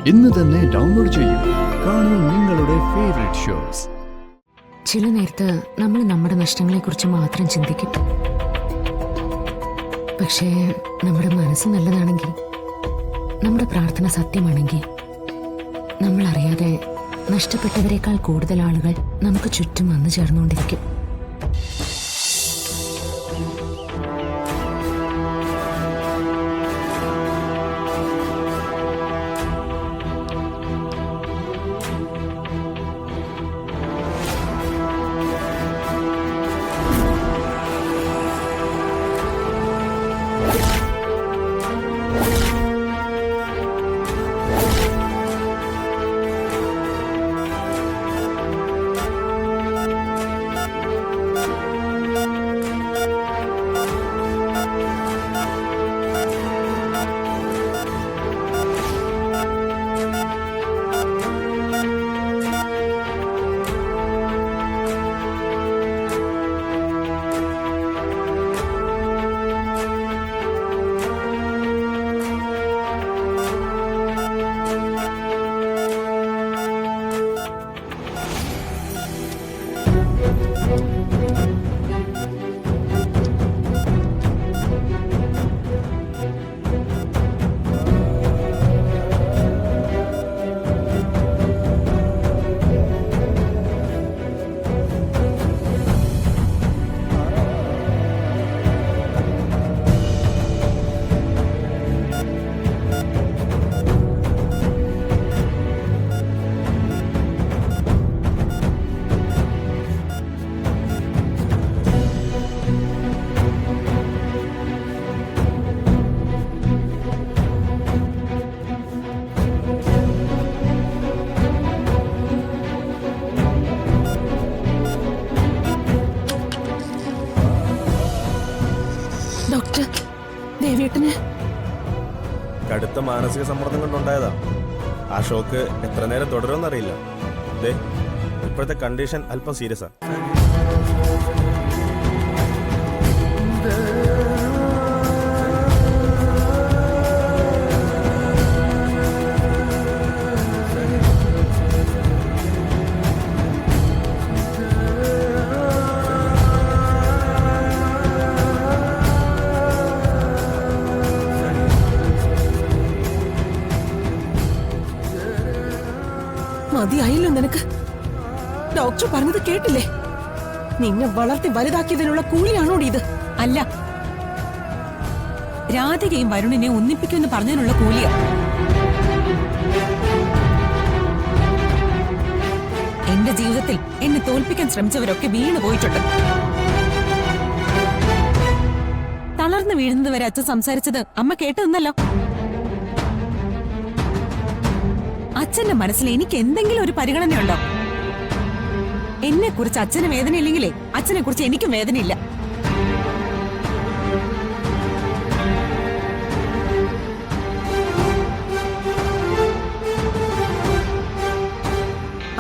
ഇന്ന് തന്നെ ഡൗൺലോഡ് ചെയ്യൂ. കാണൂ നിങ്ങളുടെ ഫേവറേറ്റ് ഷോസ്. ചില നേരത്ത് നമ്മൾ നമ്മുടെ നഷ്ടങ്ങളെക്കുറിച്ച് മാത്രം ചിന്തിക്കും. പക്ഷേ നമ്മുടെ മനസ്സ് നല്ലതാണെങ്കിൽ, നമ്മുടെ പ്രാർത്ഥന സത്യമാണെങ്കിൽ, നമ്മൾ അറിയാതെ നഷ്ടപ്പെട്ടവരെക്കാൾ കൂടുതൽ ആളുകൾ നമുക്ക് ചുറ്റും വന്നു ചേർന്നുകൊണ്ടിരിക്കും. ഡോക്ടർ, ദേവേട്ടന് കടുത്ത മാനസിക സമ്മർദ്ദം കൊണ്ടുണ്ടായതാ. ആ ഷോക്ക് എത്ര നേരം തുടരുമെന്നറിയില്ല. ഇപ്പോഴത്തെ കണ്ടീഷൻ അല്പം സീരിയസാ. മതിയായില്ലോ നിനക്ക്. ഡോക്ടർ പറഞ്ഞത് കേട്ടില്ലേ? നിന്നെ വളർത്തി വലുതാക്കിയതിനുള്ള കൂലിയാണോ ഇത്? അല്ല, രാധികയും വരുണിനെ ഒന്നിപ്പിക്കുമെന്ന് പറഞ്ഞതിനുള്ള കൂലിയാ. എന്റെ ജീവിതത്തിൽ എന്നെ തോൽപ്പിക്കാൻ ശ്രമിച്ചവരൊക്കെ വീണു പോയിട്ടുണ്ട്. തളർന്നു വീഴുന്നത് വരെ അച്ഛൻ സംസാരിച്ചത് അമ്മ കേട്ടതെന്നല്ലോ. അച്ഛന്റെ മനസ്സിൽ എനിക്ക് എന്തെങ്കിലും ഒരു പരിഗണനയുണ്ടോ? എന്നെ കുറിച്ച് അച്ഛന് വേദനയില്ലെങ്കിലേ അച്ഛനെ കുറിച്ച് എനിക്കും വേദനയില്ല.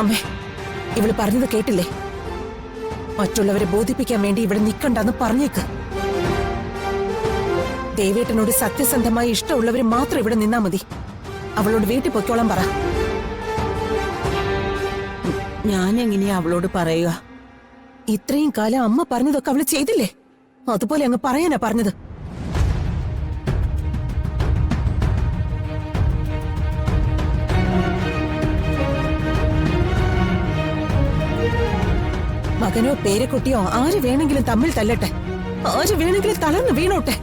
അമ്മേ, ഇവള് പറഞ്ഞത് കേട്ടില്ലേ? മറ്റുള്ളവരെ ബോധിപ്പിക്കാൻ വേണ്ടി ഇവിടെ നിക്കണ്ടെന്ന് പറഞ്ഞേക്ക്. ദേവേട്ടനോട് സത്യസന്ധമായി ഇഷ്ടമുള്ളവര് മാത്രം ഇവിടെ നിന്നാ മതി. അവളോട് വീട്ടിൽ പൊയ്ക്കോളാൻ പറ. ഞാനെങ്ങനെയാ അവളോട് പറയുക? ഇത്രയും കാലം അമ്മ പറഞ്ഞതൊക്കെ അവള് ചെയ്തില്ലേ? അതുപോലെ അങ്ങ് പറയാനാ പറഞ്ഞത്. മകനോ പേരക്കുട്ടിയോ ആര് വേണമെങ്കിലും തമ്മിൽ തല്ലട്ടെ, ആര് വേണമെങ്കിലും തളർന്ന് വീണോട്ടെ.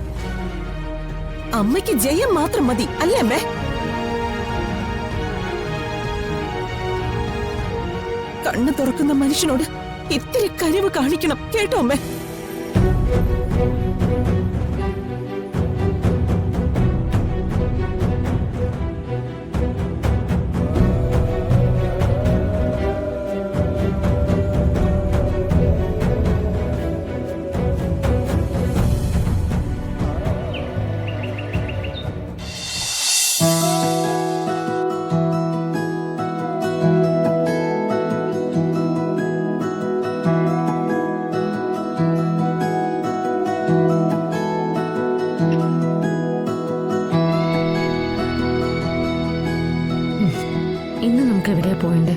അമ്മയ്ക്ക് ജയം മാത്രം മതി, അല്ലേ അമ്മേ? കണ്ണു തുറക്കുന്ന മനുഷ്യനോട് ഇത്തിരി കഴിവ് കാണിക്കണം, കേട്ടോ അമ്മേ? ഇന്ന് നമുക്ക് എവിടെയാ പോയണ്ടേ?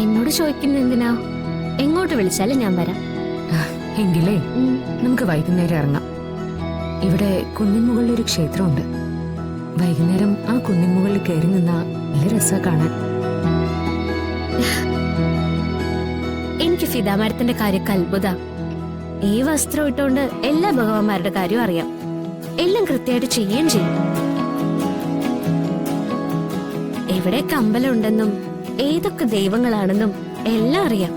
എന്നോട് ചോദിക്കുന്ന എന്തിനാ? എങ്ങോട്ട് വിളിച്ചാലും ഞാൻ വരാം. എങ്കിലേ നമുക്ക് വൈകുന്നേരം ഇറങ്ങാം. ഇവിടെ കുന്നിൻ മുകളിൽ ഒരു ക്ഷേത്രമുണ്ട്. വൈകുന്നേരം ആ കുന്നിൻ മുകളിൽ കയറി നിന്നാ നല്ല രസാ കാണാൻ. എനിക്ക് ഫിദാ മാഡത്തിന്റെ കാര്യമൊക്കെ അത്ഭുത. ഈ വസ്ത്രം ഇട്ടുകൊണ്ട് എല്ലാ ഭഗവാന്മാരുടെ കാര്യവും അറിയാം. എല്ലാം കൃത്യമായിട്ട് ചെയ്യുകയും ചെയ്യും. എവിടെയൊക്കെ അമ്പലമുണ്ടെന്നും ഏതൊക്കെ ദൈവങ്ങളാണെന്നും എല്ലാം അറിയാം.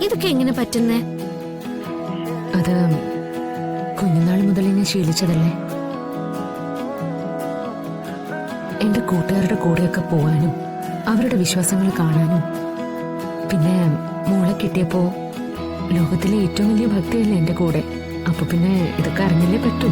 ഇതൊക്കെ എങ്ങനെ പറ്റുന്നേ? അത് കുഞ്ഞുനാൾ മുതൽ എന്നെ ശീലിച്ചതല്ലേ. എന്റെ കൂട്ടുകാരുടെ കൂടെയൊക്കെ പോവാനും അവരുടെ വിശ്വാസങ്ങൾ കാണാനും. പിന്നെ മോളെ കിട്ടിയപ്പോ ലോകത്തിലെ ഏറ്റവും വലിയ ഭക്തിയല്ലേ എന്റെ കൂടെ. അപ്പൊ പിന്നെ ഇതൊക്കെ അറിഞ്ഞില്ലേ പറ്റൂ.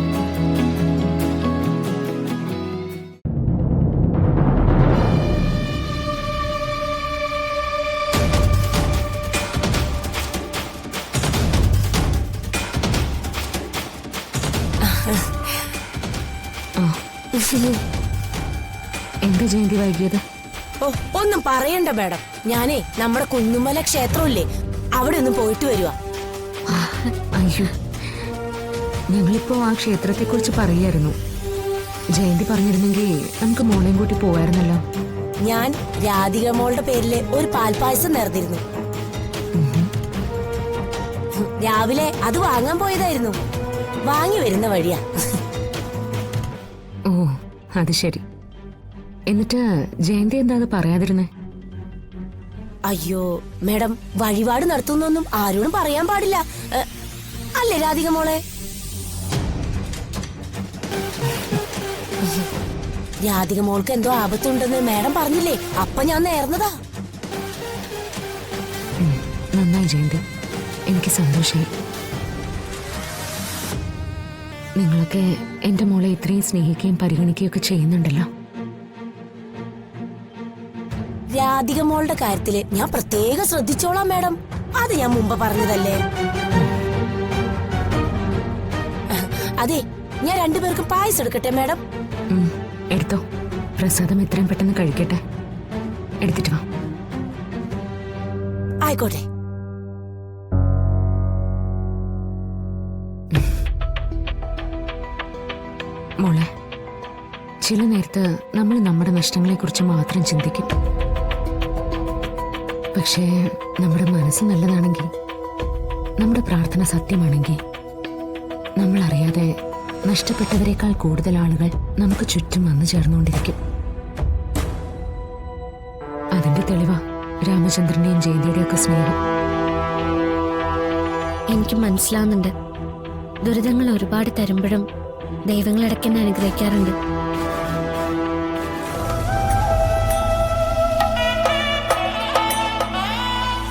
എന്താ ജയന്തി വൈകിയത്? ഓ, ഒന്നും പറയണ്ട മാഡം. ഞാനേ നമ്മുടെ കുന്നുമല ക്ഷേത്രമില്ലേ, അവിടെ ഒന്ന് പോയിട്ട് വരുവാ. അയ്യോ, ഞങ്ങളിപ്പോ ആ ക്ഷേത്രത്തെ കുറിച്ച് പറയായിരുന്നു. ജയന്തി പറഞ്ഞിരുന്നെങ്കിൽ നമുക്ക് മോളെയും കൂട്ടി പോവായിരുന്നല്ലോ. ഞാൻ രാധിക മോളുടെ പേരില് ഒരു പാൽപ്പായസം നേർന്നിരുന്നു. രാവിലെ അത് വാങ്ങാൻ പോയതായിരുന്നു. വാങ്ങി വരുന്ന വഴിയാ. ഓ, അത് ശരി. എന്നിട്ട് ജയന്തി എന്താ അത് പറയാതിരുന്നേ? അയ്യോ മാഡം, വഴിപാട് നടത്തുന്നൊന്നും ആരോടും പറയാൻ പാടില്ല. അല്ലേ രാധിക മോളെ? രാധിക മോൾക്ക് എന്തോ ആപത്തുണ്ടെന്ന് മാഡം പറഞ്ഞില്ലേ, അപ്പൊ ഞാൻ നേർന്നതാ. നന്നായി ജയന്തി, എനിക്ക് സന്തോഷമായി. നിങ്ങളൊക്കെ എന്റെ മോളെ ഇത്രയും സ്നേഹിക്കുകയും പരിഗണിക്കുകയും ഒക്കെ ചെയ്യുന്നുണ്ടല്ലോ. രാധിക മോളുടെ കാര്യത്തില് ഞാൻ പ്രത്യേകം ശ്രദ്ധിച്ചോളാം മാഡം. അത് ഞാൻ മുമ്പ് പറഞ്ഞതല്ലേ. അതെ, ഞാൻ രണ്ടുപേർക്കും പായസം എടുക്കട്ടെ മാഡം? എടുത്തോ. പ്രസാദം എത്രയും പെട്ടെന്ന് കഴിക്കട്ടെ. എടുത്തിട്ട് വാ. ആയിക്കോട്ടെ. മോളെ, ചില നേരത്ത് നമ്മൾ നമ്മുടെ നഷ്ടങ്ങളെ കുറിച്ച് മാത്രം ചിന്തിക്കും. പക്ഷേ നമ്മുടെ മനസ്സ് നല്ലതാണെങ്കിൽ, നമ്മുടെ പ്രാർത്ഥന സത്യമാണെങ്കിൽ, നമ്മൾ അറിയാതെ നഷ്ടപ്പെട്ടവരെക്കാൾ കൂടുതൽ ആളുകൾ നമുക്ക് ചുറ്റും വന്നു ചേർന്നുകൊണ്ടിരിക്കും. അതിന്റെ തെളിവാ രാമചന്ദ്രന്റെയും ജയന്തിയുടെയും ഒക്കെ സ്നേഹം. എനിക്ക് മനസ്സിലാവുന്നുണ്ട്. ദുരിതങ്ങൾ ഒരുപാട് തരുമ്പോഴും ദൈവങ്ങളിടയ്ക്ക് എന്നെ അനുഗ്രഹിക്കാറുണ്ട്.